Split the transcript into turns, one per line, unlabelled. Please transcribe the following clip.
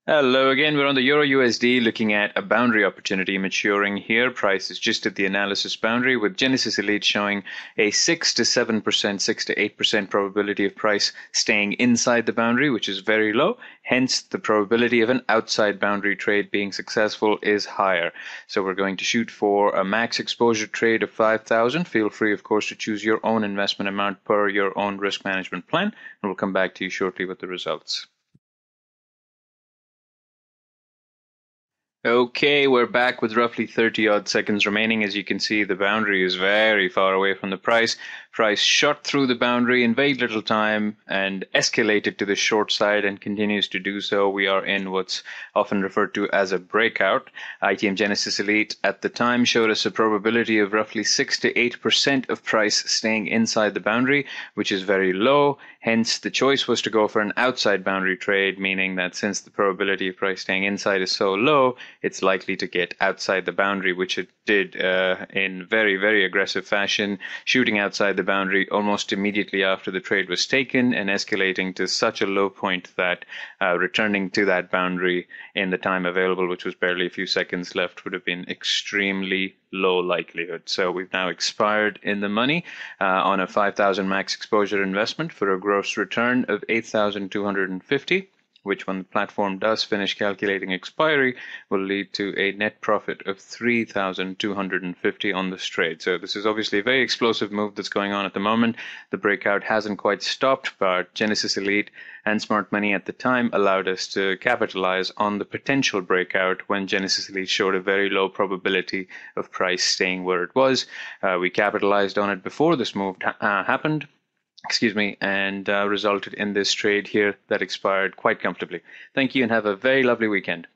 Hello again. We're on the Euro USD looking at a boundary opportunity maturing here. Price is just at the analysis boundary with Genesis Elite showing a 6 to 7%, 6 to 8% probability of price staying inside the boundary, which is very low. Hence, the probability of an outside boundary trade being successful is higher. So we're going to shoot for a max exposure trade of 5,000. Feel free, of course, to choose your own investment amount per your own risk management plan. And we'll come back to you shortly with the results. Okay, we're back with roughly 30 odd seconds remaining. As you can see, the boundary is very far away from the price. Price shot through the boundary in very little time and escalated to the short side and continues to do so. We are in what's often referred to as a breakout. ITM Genesis Elite at the time showed us a probability of roughly 6 to 8% of price staying inside the boundary, which is very low. Hence, the choice was to go for an outside boundary trade, meaning that since the probability of price staying inside is so low, it's likely to get outside the boundary, which it did in very, very aggressive fashion, shooting outside the boundary almost immediately after the trade was taken and escalating to such a low point that returning to that boundary in the time available, which was barely a few seconds left, would have been extremely low likelihood. So we've now expired in the money on a 5,000 max exposure investment for a gross return of 8,250, which when the platform does finish calculating expiry will lead to a net profit of 3,250 on this trade. So this is obviously a very explosive move that's going on at the moment. The breakout hasn't quite stopped, but Genesis Elite and Smart Money at the time allowed us to capitalize on the potential breakout when Genesis Elite showed a very low probability of price staying where it was. We capitalized on it before this move happened, and resulted in this trade here that expired quite comfortably. Thank you and have a very lovely weekend.